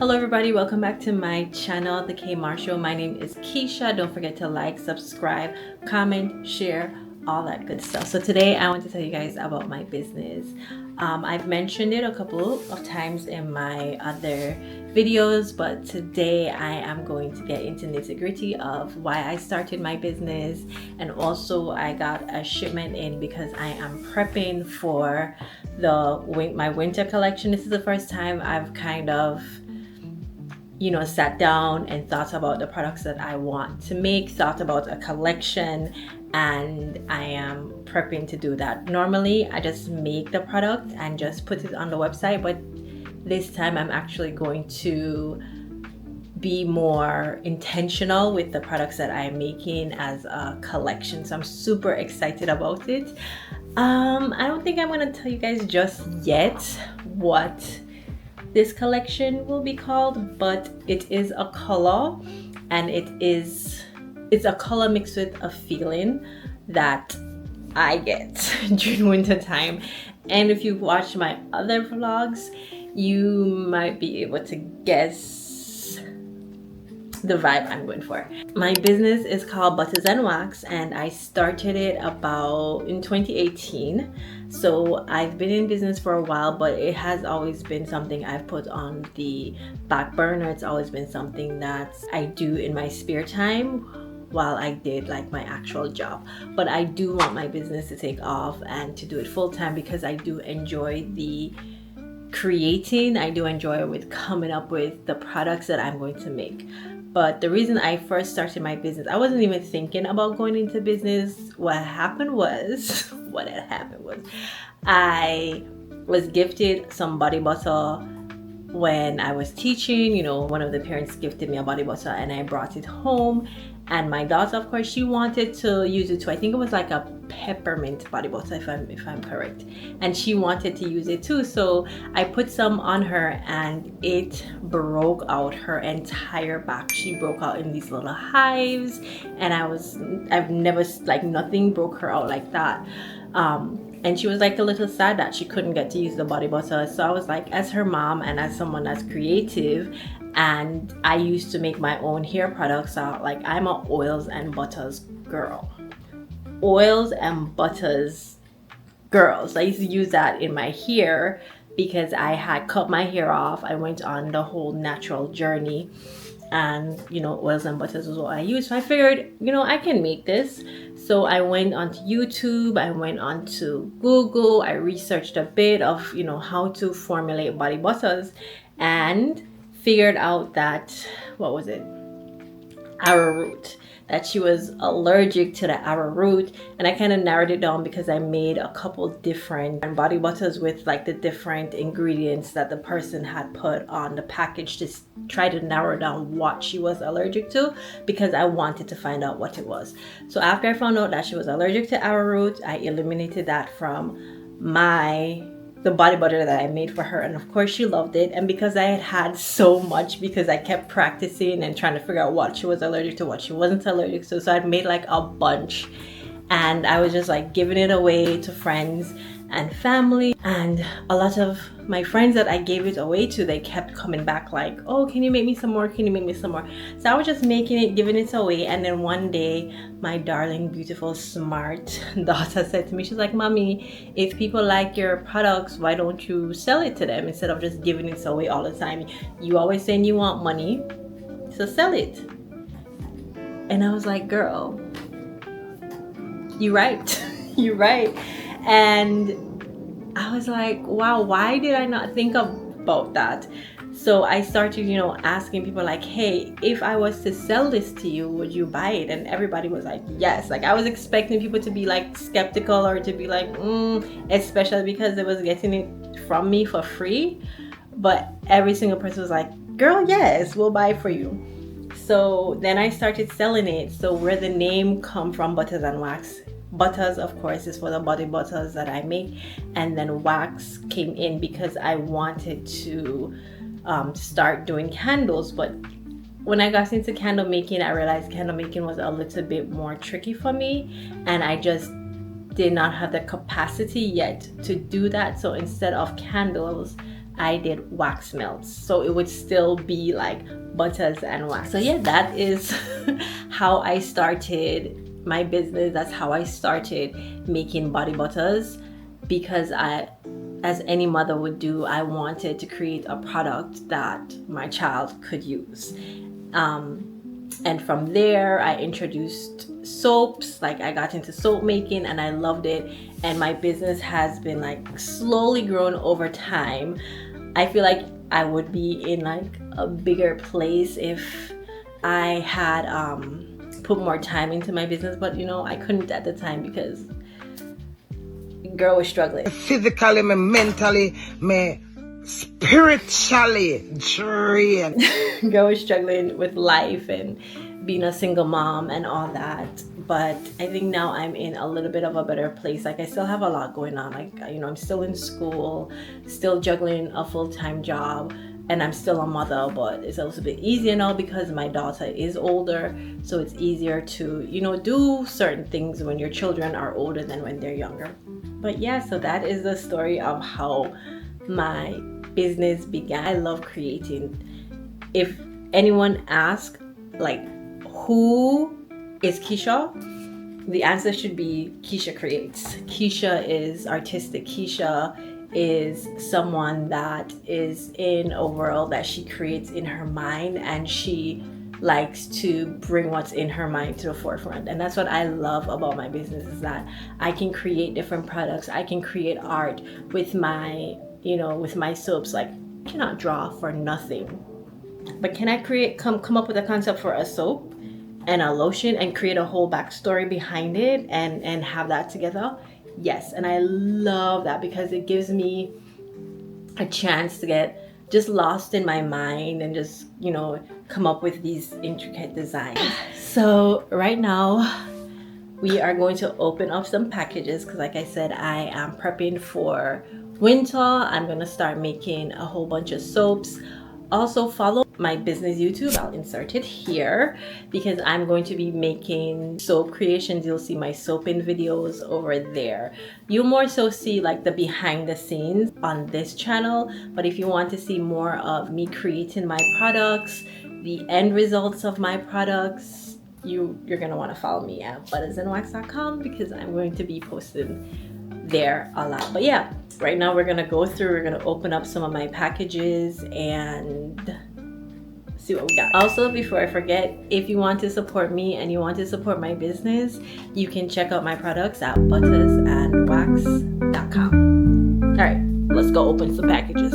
Hello everybody, welcome back to my channel, The K Mar Show. My name is Keisha. Don't forget to like, subscribe, comment, share, all that good stuff. So today I want to tell you guys about my business. I've mentioned it a couple of times in my other videos, but today I am going to get into nitty-gritty of why I started my business, and also I got a shipment in because I am prepping for my winter collection. This is the first time I've kind of sat down and thought about the products that I want to make, thought about a collection, and I am prepping to do that. Normally I just make the product and just put it on the website, but this time I'm actually going to be more intentional with the products that I'm making as a collection. So I'm super excited about it. I don't think I'm going to tell you guys just yet what this collection will be called, but it is a color, and it's a color mixed with a feeling that I get during winter time. And if you've watched my other vlogs, you might be able to guess the vibe I'm going for. My business is called Butters and Wax, and I started it in 2018. So I've been in business for a while, but it has always been something I've put on the back burner. It's always been something that I do in my spare time while I did like my actual job. But I do want my business to take off and to do it full time, because I do enjoy the creating. I do enjoy with coming up with the products that I'm going to make. But the reason I first started my business, I wasn't even thinking about going into business. What had happened was I was gifted some body butter when I was teaching. One of the parents gifted me a body butter, and I brought it home. And my daughter, of course, she wanted to use it too. I think it was like a peppermint body butter, if I'm correct. And she wanted to use it too. So I put some on her, and it broke out her entire back. She broke out in these little hives, and I've never, like, nothing broke her out like that. And she was like a little sad that she couldn't get to use the body butter. So I was like, as her mom and as someone that's creative, and I used to make my own hair products, so like I'm a oils and butters girl. Oils and butters girl. So I used to use that in my hair because I had cut my hair off. I went on the whole natural journey, and oils and butters was what I used. So I figured, I can make this. So I went onto YouTube, I went onto Google, I researched a bit of how to formulate body butters, and figured out that arrowroot, that she was allergic to the arrowroot. And I kind of narrowed it down because I made a couple different body butters with like the different ingredients that the person had put on the package to try to narrow down what she was allergic to, because I wanted to find out what it was. So after I found out that she was allergic to arrowroot, I eliminated that from the body butter that I made for her, and of course she loved it. And because I had so much, because I kept practicing and trying to figure out what she was allergic to, what she wasn't allergic to, so I'd made like a bunch, and I was just like giving it away to friends and family. And a lot of my friends that I gave it away to, they kept coming back like, oh, can you make me some more, can you make me some more? So I was just making it, giving it away. And then one day my darling, beautiful, smart daughter said to me, she's like, mommy, if people like your products, why don't you sell it to them instead of just giving it away all the time? You always saying you want money, so sell it. And I was like, girl, you're right. You're right. And I was like, wow, why did I not think about that? So I started, asking people like, hey, if I was to sell this to you, would you buy it? And everybody was like, yes. Like I was expecting people to be like skeptical, or to be like, especially because they was getting it from me for free. But every single person was like, girl, yes, we'll buy it for you. So then I started selling it. So where the name come from, Butters and Wax. Butters, of course, is for the body butters that I make, and then wax came in because I wanted to start doing candles. But when I got into candle making, I realized candle making was a little bit more tricky for me, and I just did not have the capacity yet to do that. So instead of candles, I did wax melts, so it would still be like butters and wax. So yeah, that is how I started my business. That's how I started making body butters, because I, as any mother would do, I wanted to create a product that my child could use. And from there, I introduced soaps. Like, I got into soap making and I loved it. And my business has been like slowly grown over time. I feel like I would be in like a bigger place if I had put more time into my business, but you know, I couldn't at the time because girl was struggling. Physically, me mentally, me spiritually drained. Girl was struggling with life and being a single mom and all that. But I think now I'm in a little bit of a better place. Like, I still have a lot going on. Like, you know, I'm still in school, still juggling a full-time job, and I'm still a mother, but it's a little bit easier now because my daughter is older. So it's easier to, you know, do certain things when your children are older than when they're younger. But yeah, so that is the story of how my business began. I love creating. If anyone asks, like, who is Keisha? The answer should be Keisha Creates. Keisha is artistic. Keisha is someone that is in a world that she creates in her mind, and she likes to bring what's in her mind to the forefront. And that's what I love about my business, is that I can create different products. I can create art with my, you know, with my soaps. Like, I cannot draw for nothing, but can I come up with a concept for a soap and a lotion and create a whole backstory behind it and have that together? Yes. And I love that because it gives me a chance to get just lost in my mind and just, you know, come up with these intricate designs. So right now we are going to open up some packages because, like I said, I am prepping for winter. I'm going to start making a whole bunch of soaps. Also follow my business YouTube. I'll insert it here because I'm going to be making soap creations. You'll see my soaping videos over there. You'll more so see like the behind the scenes on this channel, but if you want to see more of me creating my products, the end results of my products, you're going to want to follow me at buttersandwax.com because I'm going to be posting there a lot. But yeah, right now we're going to open up some of my packages and see what we got. Also, before I forget, if you want to support me and you want to support my business, you can check out my products at buttersandwax.com. All right, let's go open some packages.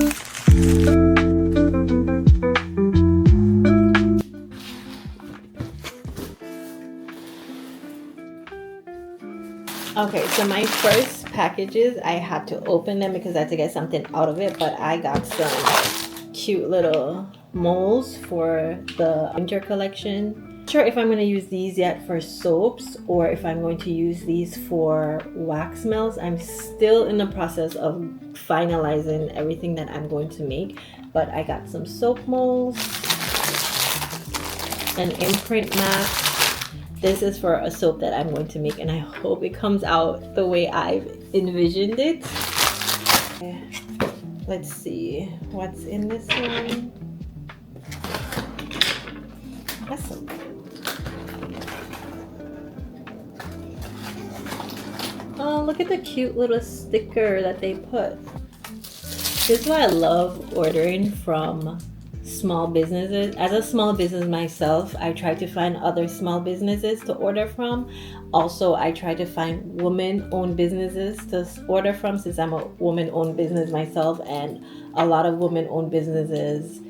Okay, so my first packages, I had to open them because I had to get something out of it, but I got some cute little molds for the winter collection. Not sure if I'm going to use these yet for soaps or if I'm going to use these for wax melts. I'm still in the process of finalizing everything that I'm going to make, but I got some soap molds, an imprint mat. This is for a soap that I'm going to make, and I hope it comes out the way I've envisioned it. Let's see what's in this one. Awesome. Oh, look at the cute little sticker that they put. This is why I love ordering from small businesses. As a small business myself, I try to find other small businesses to order from. Also, I try to find women-owned businesses to order from, since I'm a woman-owned business myself, and a lot of women-owned businesses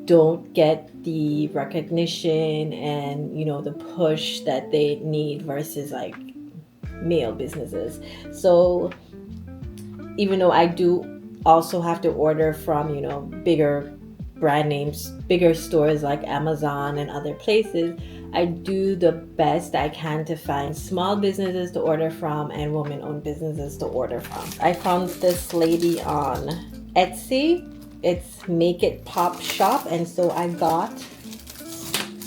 don't get the recognition and, you know, the push that they need versus like male businesses. So even though I do also have to order from, you know, bigger brand names, bigger stores like Amazon and other places, I do the best I can to find small businesses to order from and women-owned businesses to order from. I found this lady on Etsy. It's Make It Pop Shop, and so I got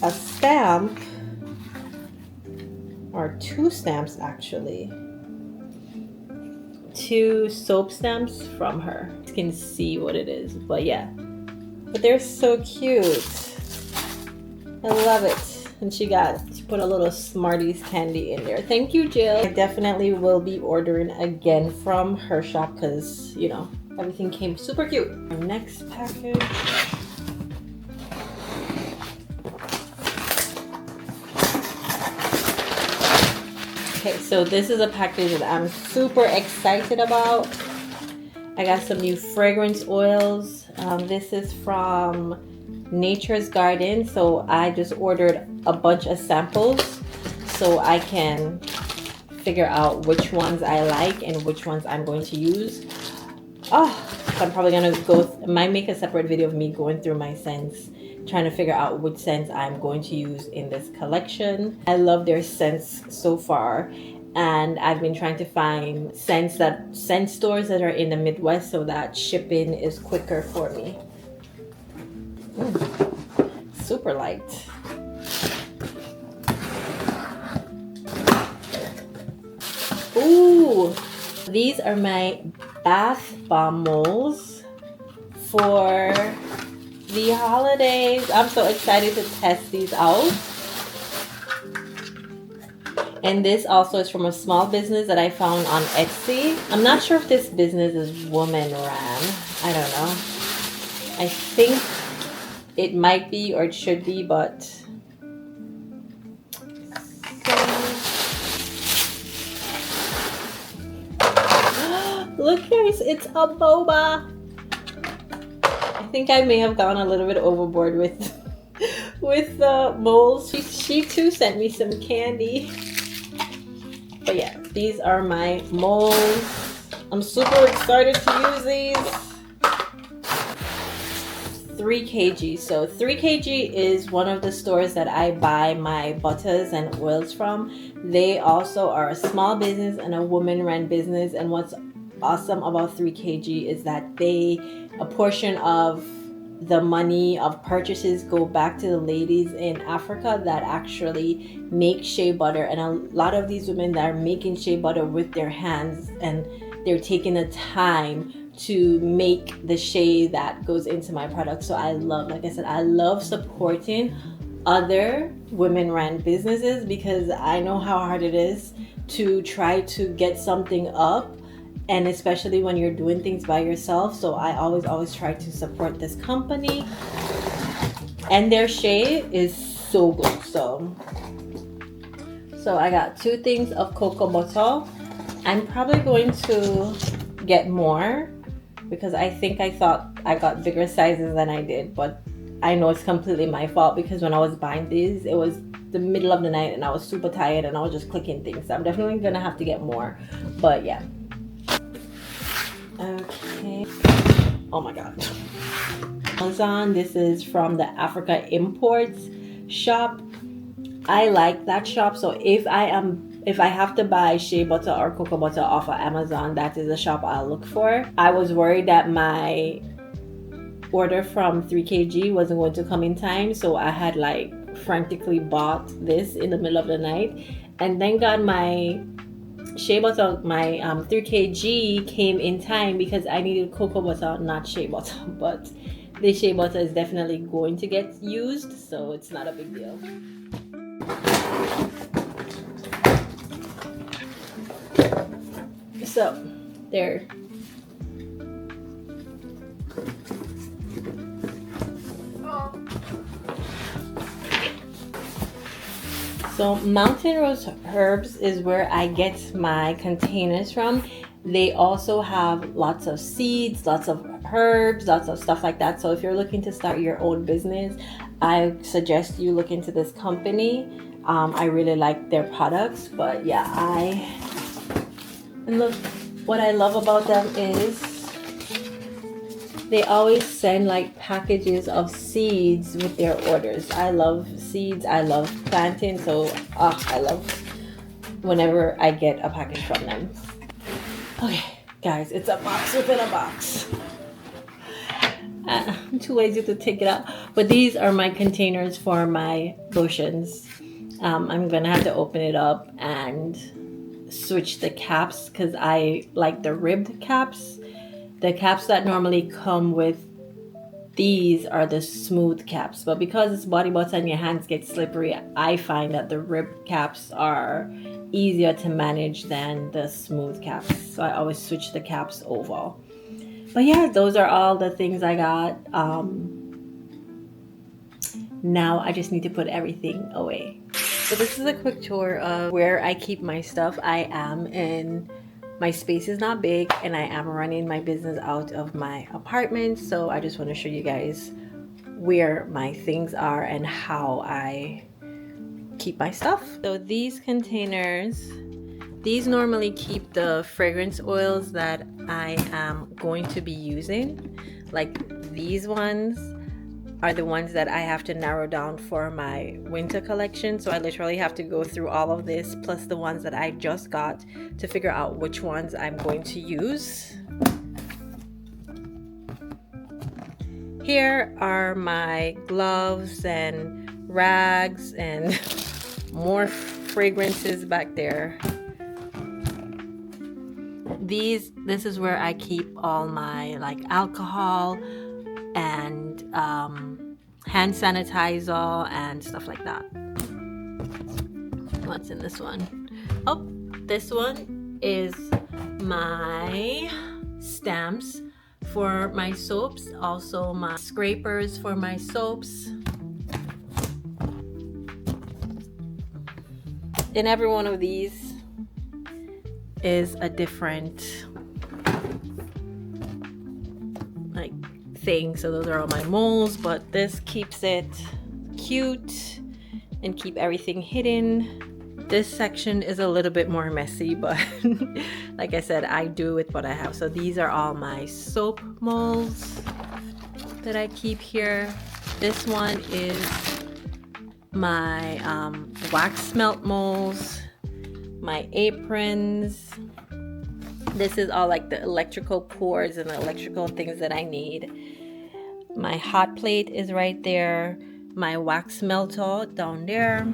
a stamp, or two stamps actually, two soap stamps from her. can see what it is, but yeah. But they're so cute. I love it. And she put a little Smarties candy in there. Thank you, Jill. I definitely will be ordering again from her shop because, you know, everything came super cute. Our next package. Okay, so this is a package that I'm super excited about. I got some new fragrance oils. This is from Nature's Garden. So I just ordered a bunch of samples so I can figure out which ones I like and which ones I'm going to use. Oh, I'm probably gonna might make a separate video of me going through my scents, trying to figure out which scents I'm going to use in this collection. I love their scents so far, and I've been trying to find scent stores that are in the Midwest so that shipping is quicker for me. Super light. Ooh, these are my bath bomb molds for the holidays. I'm so excited to test these out. And this also is from a small business that I found on Etsy. I'm not sure if this business is woman ran. I don't know. I think it might be or it should be, but look guys, it's a boba. I think I may have gone a little bit overboard with the molds. She too sent me some candy. But yeah, these are my molds. I'm super excited to use these. 3 kg. So 3 kg is one of the stores that I buy my butters and oils from. They also are a small business and a woman-run business. And what's awesome about 3 kg is that a portion of the money of purchases go back to the ladies in Africa that actually make shea butter. And a lot of these women that are making shea butter with their hands, and they're taking the time to make the shea that goes into my product. So I love, like I said, I love supporting other women-run businesses because I know how hard it is to try to get something up, and especially when you're doing things by yourself. So I always try to support this company, and their shea is so good. So I got 2 things of cocoa butter. I'm probably going to get more because I thought I got bigger sizes than I did, but I know it's completely my fault because when I was buying these, it was the middle of the night and I was super tired and I was just clicking things. So I'm definitely gonna have to get more, but yeah. Okay. Oh my god. Amazon. This is from the Africa Imports shop. I like that shop. So if I have to buy shea butter or cocoa butter off of Amazon, that is the shop I'll look for. I was worried that my order from 3 kg wasn't going to come in time, so I had like frantically bought this in the middle of the night, and thank God my shea butter, my 3 kg came in time because I needed cocoa butter, not shea butter. But the shea butter is definitely going to get used, so it's not a big deal. So there. So Mountain Rose Herbs is where I get my containers from. They also have lots of seeds, lots of herbs, lots of stuff like that. So if you're looking to start your own business, I suggest you look into this company. I really like their products, but yeah, and look, what I love about them is they always send like packages of seeds with their orders. I love seeds. I love planting. So I love whenever I get a package from them. Okay, guys, it's a box within a box. I'm too lazy to take it out. But these are my containers for my lotions. I'm gonna have to open it up and switch the caps because I like the ribbed caps. The caps that normally come with these are the smooth caps, but because it's body butter and your hands get slippery, I find that the rib caps are easier to manage than the smooth caps, so I always switch the caps over. But yeah, those are all the things I got. Now I just need to put everything away. So this is a quick tour of where I keep my stuff. I am in, my space is not big, and I am running my business out of my apartment, so I just want to show you guys where my things are and how I keep my stuff. So these containers, these normally keep the fragrance oils that I am going to be using. Like these ones are the ones that I have to narrow down for my winter collection. So I literally have to go through all of this plus the ones that I just got to figure out which ones I'm going to use. Here are my gloves and rags and more fragrances back there. This is where I keep all my like alcohol and hand sanitizer and stuff like that. What's in this one? Oh, this one is my stamps for my soaps, also my scrapers for my soaps. In every one of these is a different like thing. So those are all my molds, but this keeps it cute and keep everything hidden. This section is a little bit more messy, but like I said, I do with what I have. So these are all my soap molds that I keep here. This one is my wax melt molds, my aprons. This is all like the electrical cords and the electrical things that I need. My hot plate is right there. My wax melter down there.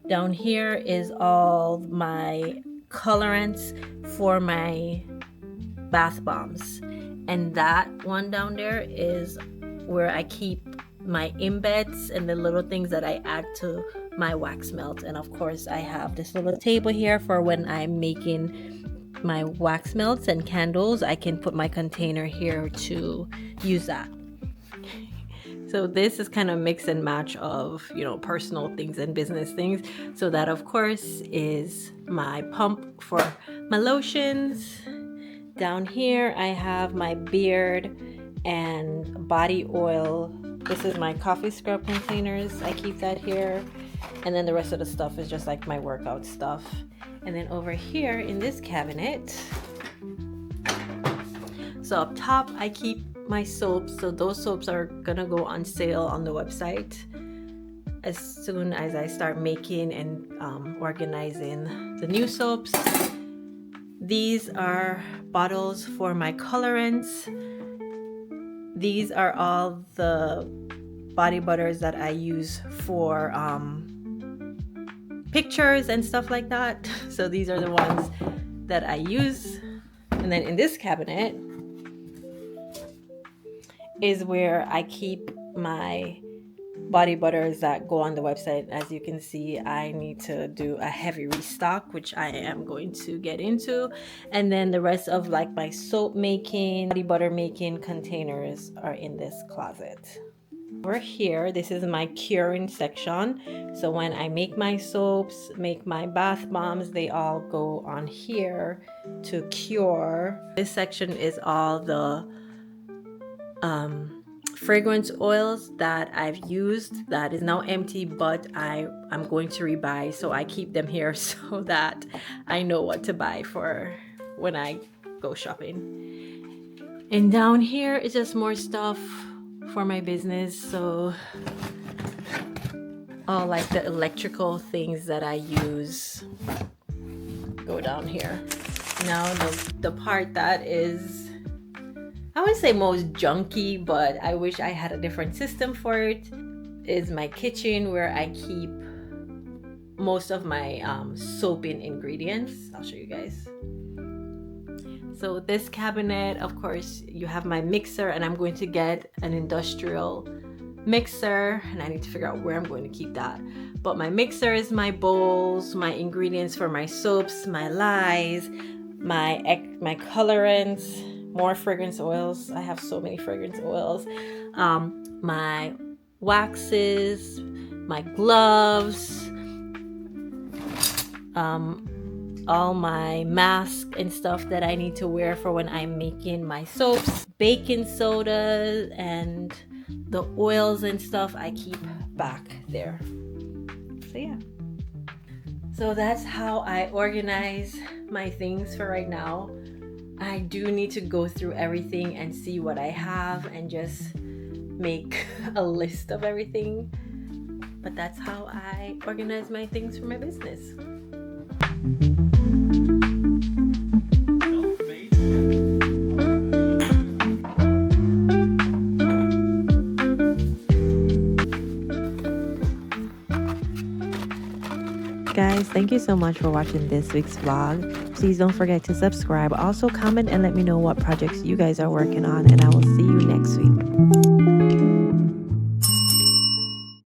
Down here is all my colorants for my bath bombs. And that one down there is where I keep my embeds and the little things that I add to my wax melt. And of course I have this little table here for when I'm making my wax melts and candles. I can put my container here to use that. So this is kind of mix and match of, you know, personal things and business things. So that of course is my pump for my lotions. Down here I have my beard and body oil. This is my coffee scrub containers. I keep that here. And then the rest of the stuff is just like my workout stuff. And then over here in this cabinet, so up top I keep my soaps. So those soaps are gonna go on sale on the website as soon as I start making and organizing the new soaps. These are bottles for my colorants. These are all the body butters that I use for pictures and stuff like that. So these are the ones that I use. And then in this cabinet is where I keep my body butters that go on the website. As you can see, I need to do a heavy restock, which I am going to get into. And then the rest of like my soap making, body butter making containers are in this closet. Over here, this is my curing section. So when I make my soaps, make my bath bombs, they all go on here to cure. This section is all the fragrance oils that I've used that is now empty, but I'm going to rebuy. So I keep them here so that I know what to buy for when I go shopping. And down here is just more stuff for my business. So all like the electrical things that I use go down here. Now the part that is, I wouldn't say most junky, but I wish I had a different system for it, is my kitchen, where I keep most of my soaping ingredients. I'll show you guys. So this cabinet, of course, you have my mixer, and I'm going to get an industrial mixer, and I need to figure out where I'm going to keep that. But my mixer is my bowls, my ingredients for my soaps, my lyes, my colorants, more fragrance oils. I have so many fragrance oils. My waxes, my gloves, all my masks and stuff that I need to wear for when I'm making my soaps, baking soda, and the oils and stuff I keep back there. So yeah. So that's how I organize my things for right now. I do need to go through everything and see what I have and just make a list of everything. But that's how I organize my things for my business. Guys, thank you so much for watching this week's vlog. Please don't forget to subscribe. Also comment and let me know what projects you guys are working on, and I will see you next week.